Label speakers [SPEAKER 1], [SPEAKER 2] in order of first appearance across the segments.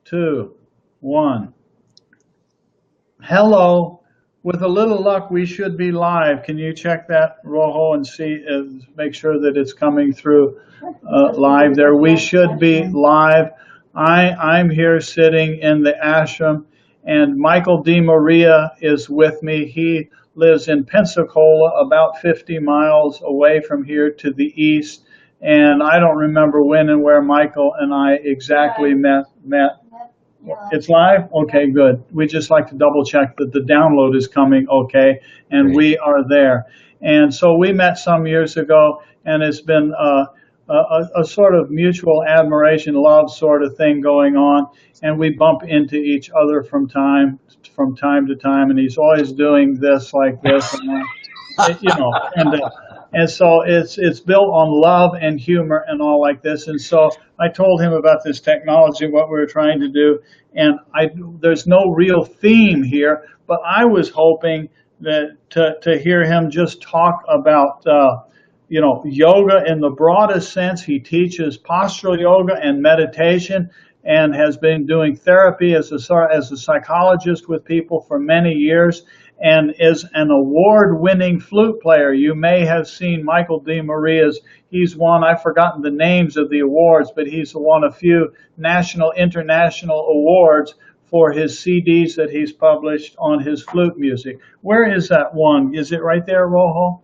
[SPEAKER 1] two, one. Hello. With a little luck, we should be live. Can you check that, Rojo, and see, make sure that it's coming through live there? We should be live. I'm here sitting in the ashram, and Michael DeMaria is with me. He lives in Pensacola, about 50 miles away from here to the east. And I don't remember when and where Michael and I exactly met. It's live? Okay, good. We just like to double check that the download is coming okay, and we are there. And so we met some years ago, and it's been a sort of mutual admiration, love sort of thing going on, and we bump into each other from time to time, and he's always doing this like this, and and so it's built on love and humor and all like this. And so I told him about this technology, what we were trying to do, and there's no real theme here, but I was hoping that to hear him just talk about yoga in the broadest sense. He teaches postural yoga and meditation, and has been doing therapy as a psychologist with people for many years, and is an award-winning flute player. You may have seen Michael DeMaria's. He's won, I've forgotten the names of the awards, but he's won a few national, international awards for his CDs that he's published on his flute music. Where is that one? Is it right there, Rojo?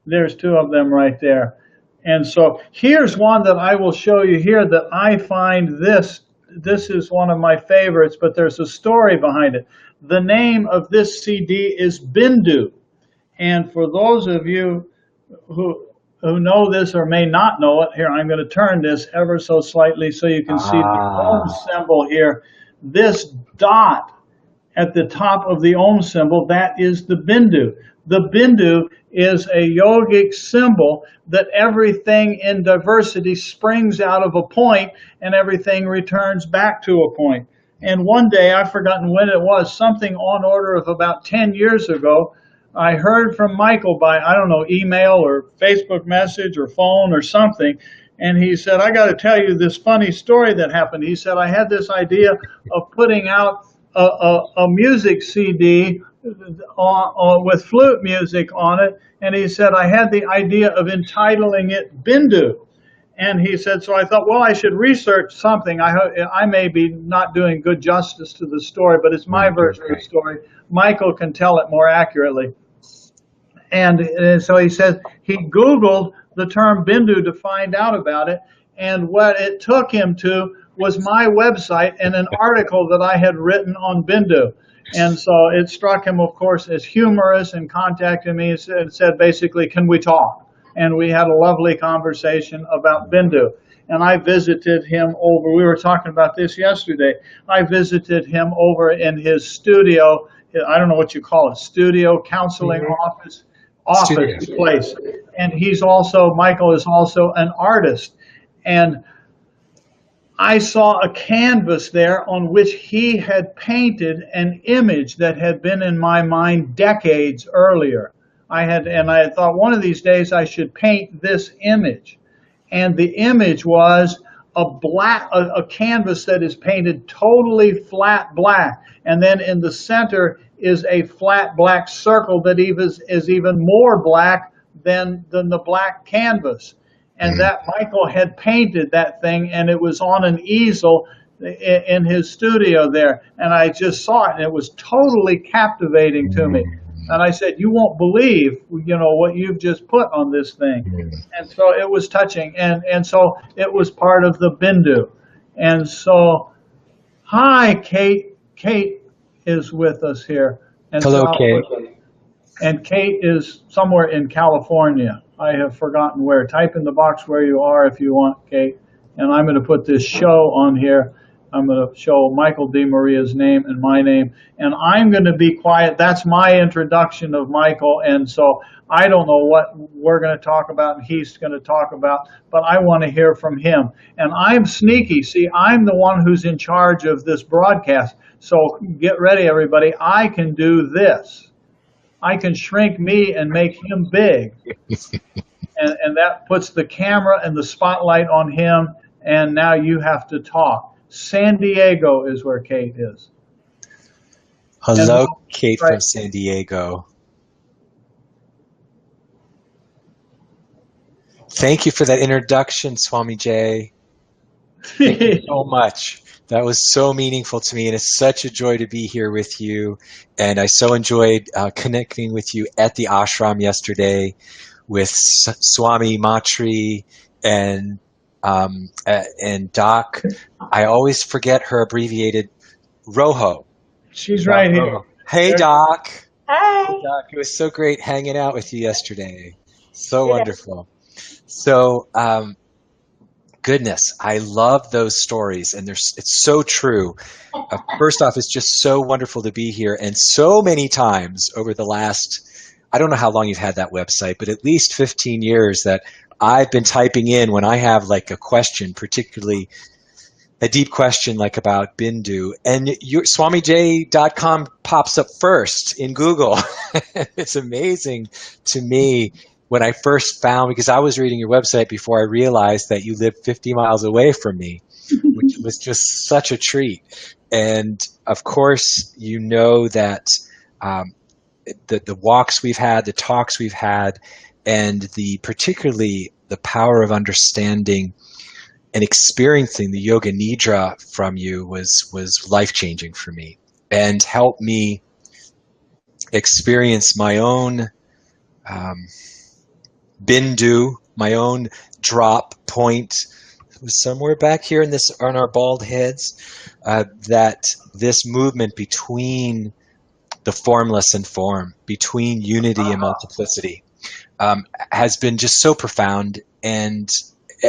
[SPEAKER 1] There's two of them right there. And so here's one that I will show you here that I find this is one of my favorites, but there's a story behind it. The name of this CD is Bindu. And for those of you who know this or may not know it, here, I'm going to turn this ever so slightly so you can see the Om symbol here. This dot at the top of the Om symbol, that is the Bindu. The Bindu is a yogic symbol that everything in diversity springs out of a point and everything returns back to a point. And one day, I've forgotten when it was, something on order of about 10 years ago, I heard from Michael by, I don't know, email or Facebook message or phone or something. And he said, I got to tell you this funny story that happened. He said, I had this idea of putting out a music CD with flute music on it. And he said, I had the idea of entitling it Bindu. And he said, so I thought, well, I should research something. I may be not doing good justice to the story, but it's my version of the story. Michael can tell it more accurately. And so he said he Googled the term Bindu to find out about it. And what it took him to was my website and an article that I had written on Bindu. And so it struck him, of course, as humorous, and contacted me and said, basically, can we talk? And we had a lovely conversation about Bindu. And I visited him over, we were talking about this yesterday, I visited him over in his studio, I don't know what you call it, studio, counseling office place. And Michael is also an artist. And I saw a canvas there on which he had painted an image that had been in my mind decades earlier. I had thought one of these days I should paint this image. And the image was a canvas that is painted totally flat black. And then in the center is a flat black circle that is even more black than the black canvas. And that Michael had painted that thing, and it was on an easel in his studio there. And I just saw it, and it was totally captivating to me. And I said, you won't believe, what you've just put on this thing. And so it was touching. And so it was part of the Bindu. And so, hi, Kate. Kate is with us here. And
[SPEAKER 2] hello, Kate.
[SPEAKER 1] And Kate is somewhere in California. I have forgotten where. Type in the box where you are if you want, Kate. And I'm going to put this show on here. I'm going to show Michael DeMaria's name and my name. And I'm going to be quiet. That's my introduction of Michael. And so I don't know what we're going to talk about and he's going to talk about, but I want to hear from him. And I'm sneaky. See, I'm the one who's in charge of this broadcast. So get ready, everybody. I can do this. I can shrink me and make him big. And that puts the camera and the spotlight on him. And now you have to talk. San Diego is where Kate is.
[SPEAKER 2] Hello,
[SPEAKER 1] And
[SPEAKER 2] Kate
[SPEAKER 1] right.
[SPEAKER 2] from San Diego. Thank you for that introduction, Swami Jay. Thank you so much. That was so meaningful to me, and it's such a joy to be here with you. And I so enjoyed connecting with you at the ashram yesterday with Swami Matri and Doc. I always forget her abbreviated Rojo.
[SPEAKER 1] She's
[SPEAKER 2] Doc
[SPEAKER 1] right here.
[SPEAKER 2] Rojo. Hey,
[SPEAKER 3] There.
[SPEAKER 2] Doc.
[SPEAKER 3] Hi.
[SPEAKER 2] Hey, Doc. It was so great hanging out with you yesterday. So wonderful. So, goodness, I love those stories, and it's so true. First off, it's just so wonderful to be here, and so many times over the last, I don't know how long you've had that website, but at least 15 years that I've been typing in when I have like a question, particularly a deep question like about Bindu, and SwamiJ.com pops up first in Google. It's amazing to me when I first found, because I was reading your website before I realized that you lived 50 miles away from me, which was just such a treat. And of course, you know that the walks we've had, the talks we've had, and particularly the power of understanding and experiencing the yoga nidra from you was life-changing for me and helped me experience my own bindu, my own drop point. It was somewhere back here on our bald heads, that this movement between the formless and form, between unity and multiplicity, has been just so profound. And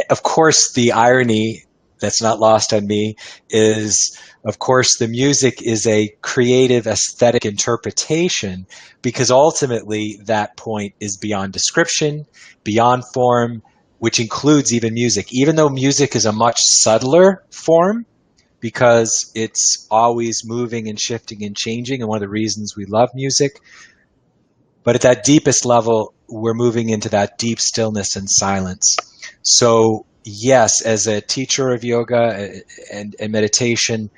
[SPEAKER 2] of course, the irony that's not lost on me is, of course, the music is a creative aesthetic interpretation, because ultimately that point is beyond description, beyond form, which includes even music. Even though music is a much subtler form, because it's always moving and shifting and changing, and one of the reasons we love music. But at that deepest level, we're moving into that deep stillness and silence. So yes, as a teacher of yoga and meditation,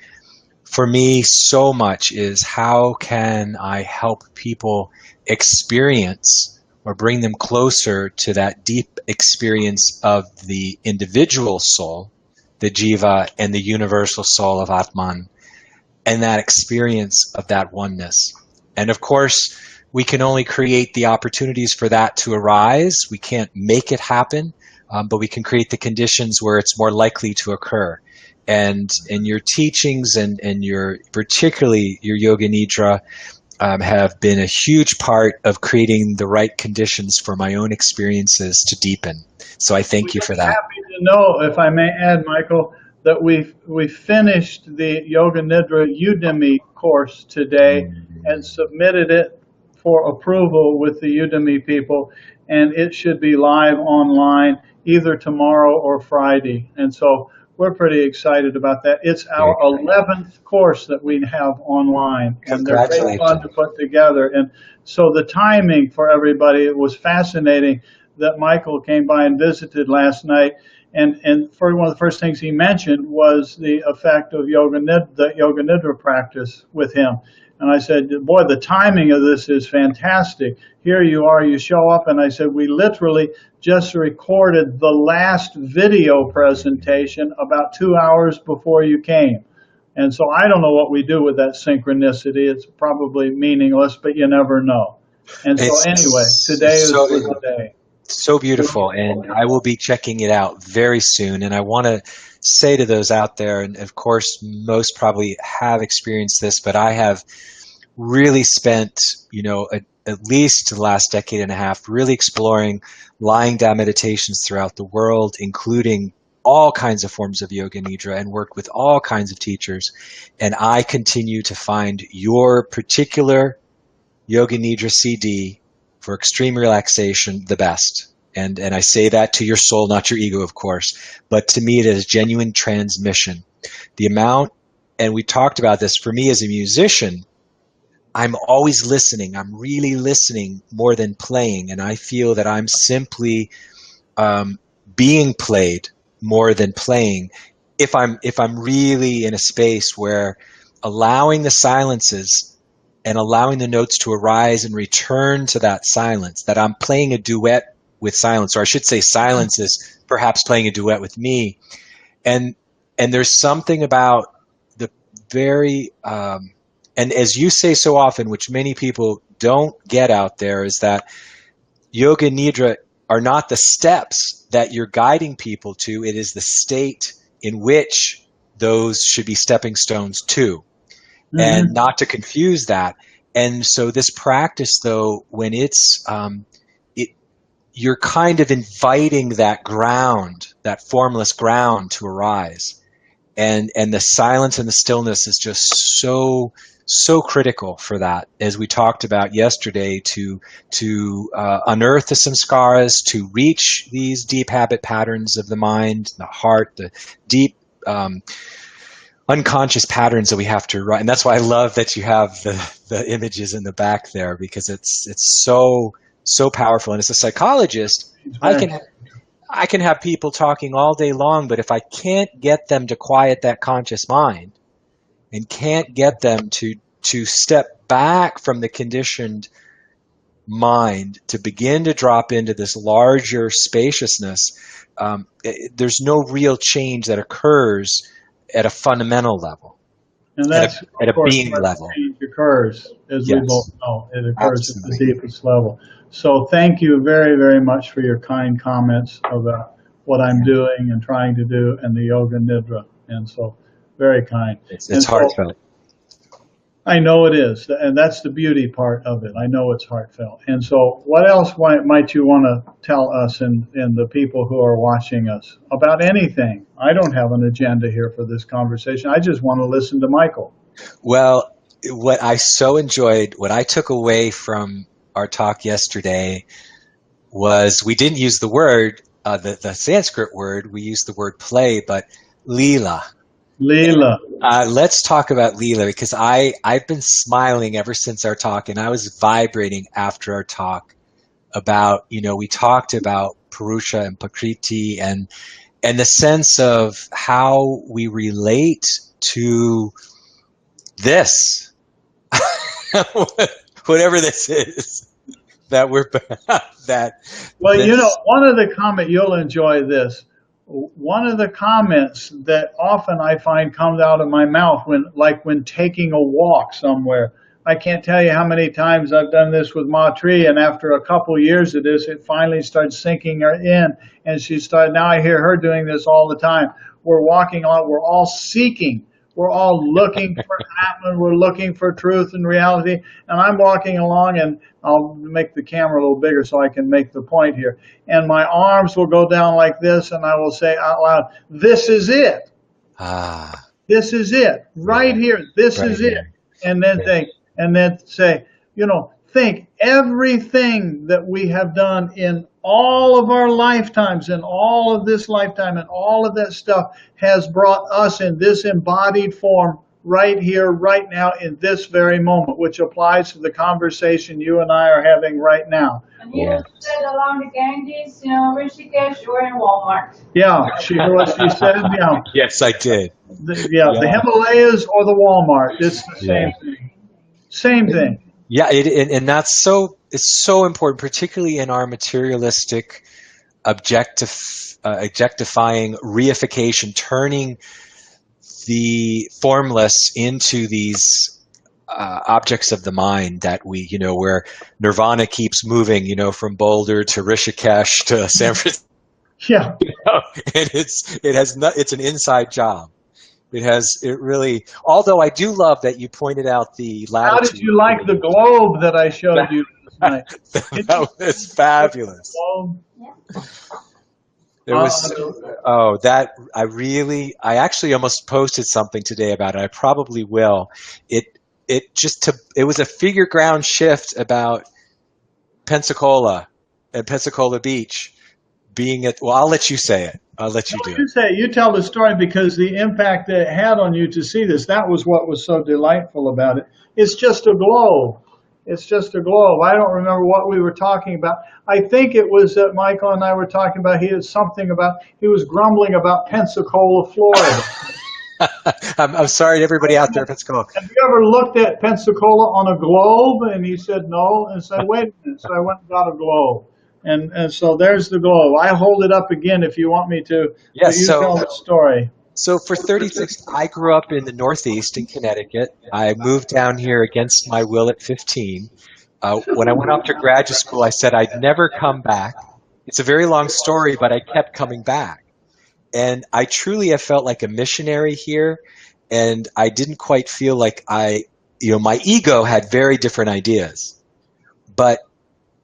[SPEAKER 2] for me, so much is how can I help people experience or bring them closer to that deep experience of the individual soul, the jiva, and the universal soul of Atman, and that experience of that oneness. And of course, we can only create the opportunities for that to arise. We can't make it happen, but we can create the conditions where it's more likely to occur. And your teachings and particularly your Yoga Nidra have been a huge part of creating the right conditions for my own experiences to deepen. So I thank you for that.
[SPEAKER 1] I'm happy to know, if I may add, Michael, that we finished the Yoga Nidra Udemy course today and submitted it for approval with the Udemy people, and it should be live online either tomorrow or Friday. And so we're pretty excited about that. It's our 11th course that we have online, and they're very fun to put together. And so the timing for everybody, it was fascinating that Michael came by and visited last night. And for one of the first things he mentioned was the effect of the Yoga Nidra practice with him. And I said, boy, the timing of this is fantastic. Here you are, you show up, and I said, we literally just recorded the last video presentation about 2 hours before you came. And so I don't know what we do with that synchronicity. It's probably meaningless, but you never know. And so anyway, today is the day.
[SPEAKER 2] So beautiful, and I will be checking it out very soon. And I want to say to those out there, and of course most probably have experienced this, but I have really spent, at least the last decade and a half really exploring lying down meditations throughout the world, including all kinds of forms of Yoga Nidra, and worked with all kinds of teachers. And I continue to find your particular Yoga Nidra CD for extreme relaxation the best. And I say that to your soul, not your ego, of course, but to me it is genuine transmission. The amount, and we talked about this, for me as a musician, I'm always listening. I'm really listening more than playing, and I feel that I'm simply being played more than playing if I'm really in a space where allowing the silences and allowing the notes to arise and return to that silence, that I'm playing a duet with silence, or I should say silence is perhaps playing a duet with me. And there's something about the very, and as you say so often, which many people don't get out there, is that yoga nidra are not the steps that you're guiding people to. It is the state in which those should be stepping stones to, and not to confuse that. And so this practice, though, when it's, you're kind of inviting that ground, that formless ground to arise. And the silence and the stillness is just so critical for that, as we talked about yesterday, to unearth the samskaras, to reach these deep habit patterns of the mind, the heart, the deep unconscious patterns that we have to write. And that's why I love that you have the images in the back there, because it's so powerful. And as a psychologist, I can have people talking all day long, but if I can't get them to quiet that conscious mind and can't get them to step back from the conditioned mind to begin to drop into this larger spaciousness, there's no real change that occurs at a fundamental level.
[SPEAKER 1] And that's
[SPEAKER 2] at a being level.
[SPEAKER 1] Change occurs, as we both know. It occurs
[SPEAKER 2] Absolutely.
[SPEAKER 1] at the deepest level. So thank you very, very much for your kind comments about what I'm doing and trying to do and the yoga nidra. And so very kind.
[SPEAKER 2] It's heartfelt.
[SPEAKER 1] I know it is, and that's the beauty part of it. I know it's heartfelt. And so what else might you want to tell us and the people who are watching us about anything? I don't have an agenda here for this conversation. I just want to listen to Michael.
[SPEAKER 2] Well, what I so enjoyed, what I took away from our talk yesterday, was we didn't use the word, the Sanskrit word, we used the word play, but lila.
[SPEAKER 1] Leela.
[SPEAKER 2] Let's talk about Leela, because I've been smiling ever since our talk, and I was vibrating after our talk about, we talked about Purusha and Prakriti and the sense of how we relate to this, whatever this is, that we're, that.
[SPEAKER 1] Well, one of the comments, you'll enjoy this. One of the comments that often I find comes out of my mouth when taking a walk somewhere. I can't tell you how many times I've done this with Ma Tree, and after a couple years of this, it finally started sinking her in, and now I hear her doing this all the time. We're walking on, we're all seeking. We're all looking for Atman. We're looking for truth and reality. And I'm walking along, and I'll make the camera a little bigger so I can make the point here. And my arms will go down like this, and I will say out loud, "This is it. This is it. Right here. This is it." And then say, think everything that we have done in all of our lifetimes, and all of this lifetime, and all of that stuff has brought us in this embodied form right here, right now, in this very moment, which applies to the conversation you and I are having right now.
[SPEAKER 3] And you said along the Ganges, Rishikesh, or in Walmart.
[SPEAKER 1] Yeah, she said, yeah.
[SPEAKER 2] Yes, I did.
[SPEAKER 1] The Himalayas or the Walmart, it's the same thing. Same thing.
[SPEAKER 2] Yeah, and that's it's so important, particularly in our materialistic, objectifying reification, turning the formless into these objects of the mind that we, where nirvana keeps moving, from Boulder to Rishikesh to San Francisco.
[SPEAKER 1] Yeah.
[SPEAKER 2] And it's an inside job. Although I do love that you pointed out the latitude.
[SPEAKER 1] How did you like the globe that I showed you tonight?
[SPEAKER 2] That was fabulous. There was, I actually almost posted something today about it. I probably will. It was a figure ground shift about Pensacola and Pensacola Beach being I'll let you say it. I'll let you do it.
[SPEAKER 1] You tell the story, because the impact that it had on you to see this, that was what was so delightful about it. It's just a globe. It's just a globe. I don't remember what we were talking about. I think it was that Michael and I were talking about, he was grumbling about Pensacola, Florida.
[SPEAKER 2] I'm sorry to everybody out there in Pensacola.
[SPEAKER 1] Have you ever looked at Pensacola on a globe? And he said no. And so wait a minute. So I went and got a globe. And so there's the globe. I hold it up again if you want me to.
[SPEAKER 2] Yes,
[SPEAKER 1] but you tell the story.
[SPEAKER 2] So for 36, I grew up in the Northeast in Connecticut. I moved down here against my will at 15. When I went off to graduate school, I said I'd never come back. It's a very long story, but I kept coming back. And I truly have felt like a missionary here, and I didn't quite feel like my ego had very different ideas. But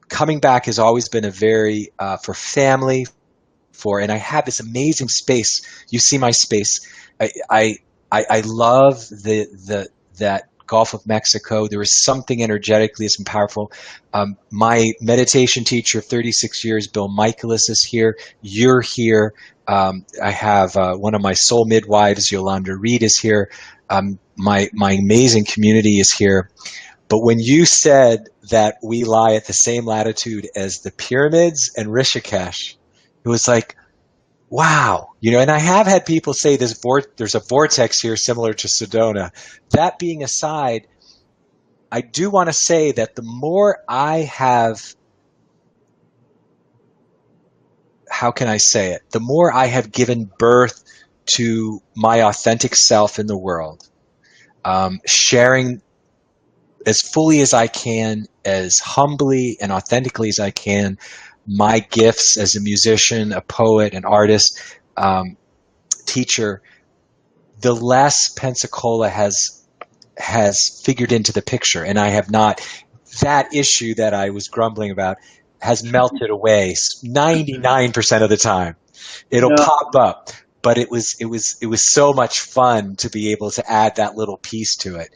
[SPEAKER 2] coming back has always been a very, for family, and I have this amazing space. You see my space. I love that Gulf of Mexico. There is something energetically that's powerful. My meditation teacher of 36 years, Bill Michaelis, is here. You're here. I have one of my soul midwives, Yolanda Reed, is here. My amazing community is here. But when you said that we lie at the same latitude as the pyramids and Rishikesh, it was like, wow, and I have had people say there's a vortex here similar to Sedona. That being aside, I do want to say that the more I have, how can I say it? The more I have given birth to my authentic self in the world, sharing as fully as I can, as humbly and authentically as I can, my gifts as a musician, a poet, an artist, teacher, the less Pensacola has figured into the picture. And I have not, that issue that I was grumbling about has melted away 99% of the time. It'll pop up. But it was so much fun to be able to add that little piece to it.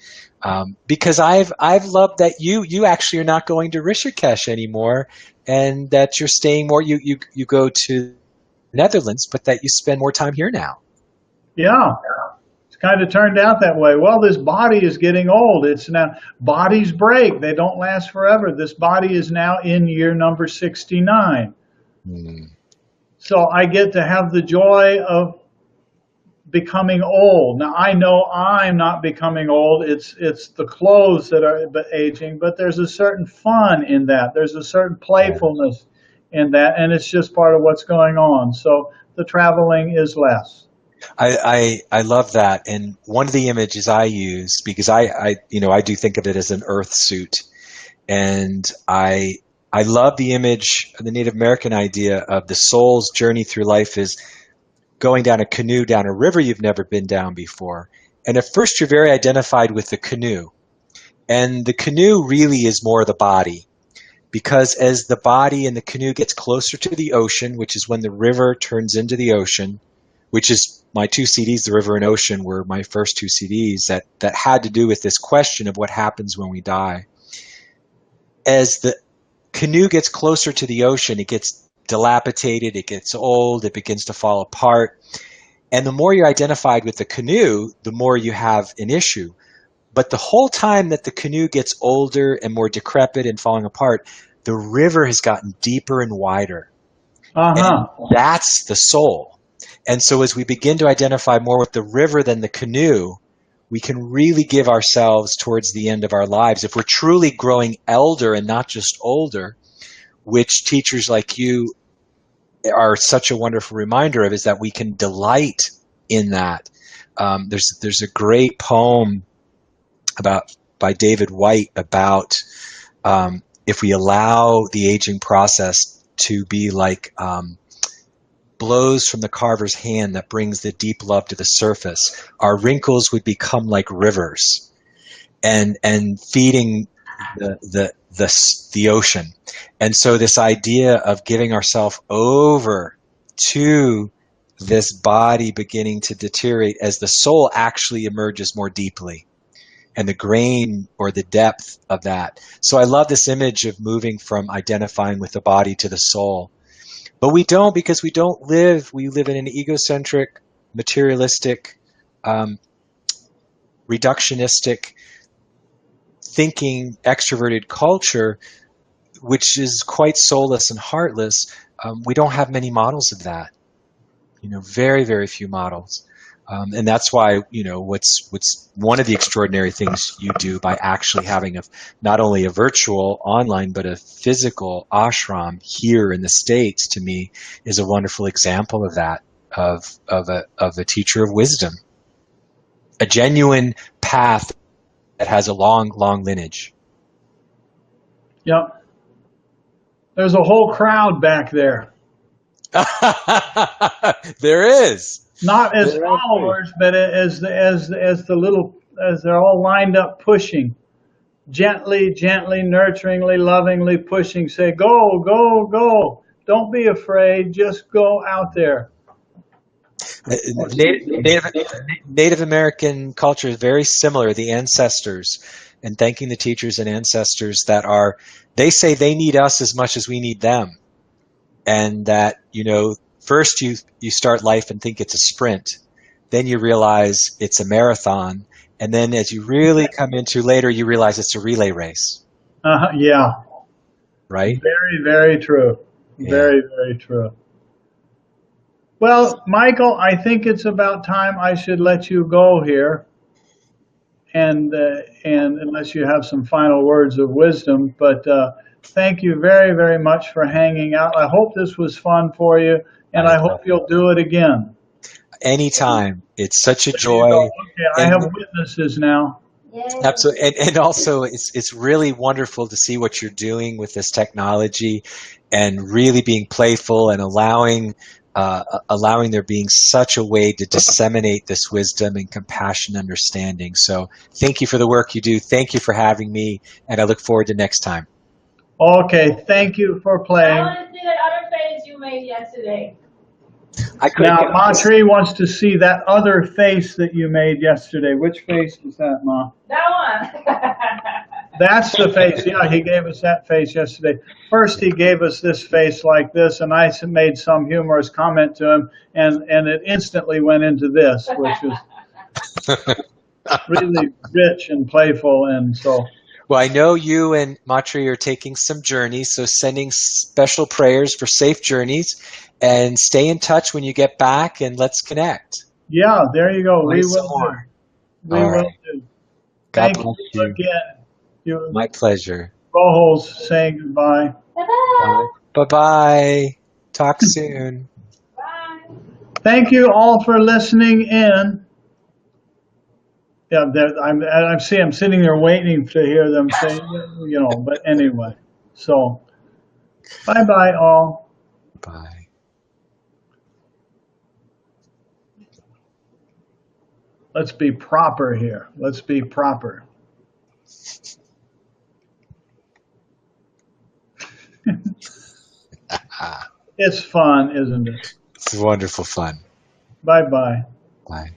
[SPEAKER 2] Because I've loved that you actually are not going to Rishikesh anymore, and that you're staying more. You go to Netherlands, but that you spend more time here now.
[SPEAKER 1] Yeah, it's kind of turned out that way. Well, this body is getting old. It's now, bodies break; they don't last forever. This body is now in year number 69. So I get to have the joy of becoming old. Now I know I'm not becoming old. It's the clothes that are aging, but there's a certain fun in that. There's a certain playfulness in that, and it's just part of what's going on. So the traveling is less.
[SPEAKER 2] I love that. And one of the images I use, because I do think of it as an earth suit, and I love the image, the Native American idea of the soul's journey through life is going down a canoe down a river you've never been down before. And at first you're very identified with the canoe. And the canoe really is more the body, because as the body and the canoe gets closer to the ocean, which is when the river turns into the ocean, which is my 2 CDs, The River and Ocean, were my first 2 CDs that had to do with this question of what happens when we die. As the canoe gets closer to the ocean, it gets dilapidated, it gets old, it begins to fall apart. And the more you're identified with the canoe, the more you have an issue. But the whole time that the canoe gets older and more decrepit and falling apart, the river has gotten deeper and wider. And that's the soul. And so as we begin to identify more with the river than the canoe, we can really give ourselves towards the end of our lives. If we're truly growing elder and not just older, which teachers like you are such a wonderful reminder of, is that we can delight in that. There's a great poem by David White about if we allow the aging process to be like blows from the carver's hand that brings the deep love to the surface, our wrinkles would become like rivers and feeding the ocean. And so this idea of giving ourselves over to this body beginning to deteriorate as the soul actually emerges more deeply, and the grain or the depth of that. So I love this image of moving from identifying with the body to the soul. But we don't, because we live in an egocentric, materialistic, reductionistic thinking, extroverted culture, which is quite soulless and heartless, we don't have many models of that. Very, very few models. And that's why, what's one of the extraordinary things you do by actually having not only a virtual online, but a physical ashram here in the States, to me, is a wonderful example of that, of a teacher of wisdom, a genuine path that has a long, long lineage.
[SPEAKER 1] Yep. There's a whole crowd back there.
[SPEAKER 2] There is.
[SPEAKER 1] Not as followers, but as they're all lined up pushing. Gently, nurturingly, lovingly pushing. Say, go, go, go. Don't be afraid. Just go out there.
[SPEAKER 2] Native American culture is very similar. The ancestors, and thanking the teachers and ancestors they say they need us as much as we need them. And that, first you start life and think it's a sprint. Then you realize it's a marathon. And then as you really come into later, you realize it's a relay race.
[SPEAKER 1] Yeah.
[SPEAKER 2] Right?
[SPEAKER 1] Very, very true.
[SPEAKER 2] Yeah.
[SPEAKER 1] Very, very true. Well, Michael, I think it's about time I should let you go here. And unless you have some final words of wisdom, but thank you very, very much for hanging out. I hope this was fun for you, and I hope you'll do it again.
[SPEAKER 2] Anytime. It's such a joy.
[SPEAKER 1] Okay, I have witnesses now.
[SPEAKER 2] Absolutely. And also, it's really wonderful to see what you're doing with this technology and really being playful and allowing there being such a way to disseminate this wisdom and compassion and understanding. So thank you for the work you do. Thank you for having me, and I look forward to next time.
[SPEAKER 1] Okay, thank you for playing.
[SPEAKER 3] I want to see that other face you made yesterday.
[SPEAKER 1] Now, Matri wants to see that other face that you made yesterday. Which face was that, Ma?
[SPEAKER 3] That one.
[SPEAKER 1] That's the face. Yeah, he gave us that face yesterday. First, he gave us this face like this, and I made some humorous comment to him, and it instantly went into this, which is really rich and playful, and so.
[SPEAKER 2] Well, I know you and Matri are taking some journeys, so sending special prayers for safe journeys, and stay in touch when you get back, and let's connect.
[SPEAKER 1] Yeah, there you go. We will
[SPEAKER 2] more.
[SPEAKER 1] do. We will do.
[SPEAKER 2] God
[SPEAKER 1] Thank
[SPEAKER 2] bless
[SPEAKER 1] you
[SPEAKER 2] you.
[SPEAKER 1] again.
[SPEAKER 2] My pleasure.
[SPEAKER 1] Co-host saying goodbye.
[SPEAKER 3] Bye-bye.
[SPEAKER 2] Bye-bye. Talk soon.
[SPEAKER 3] Bye.
[SPEAKER 1] Thank you all for listening in. Yeah, I'm sitting there waiting to hear them say, but anyway. So, bye-bye all.
[SPEAKER 2] Bye.
[SPEAKER 1] Let's be proper here. Let's be proper. It's fun, isn't it?
[SPEAKER 2] It's wonderful fun.
[SPEAKER 1] Bye-bye.
[SPEAKER 2] Bye.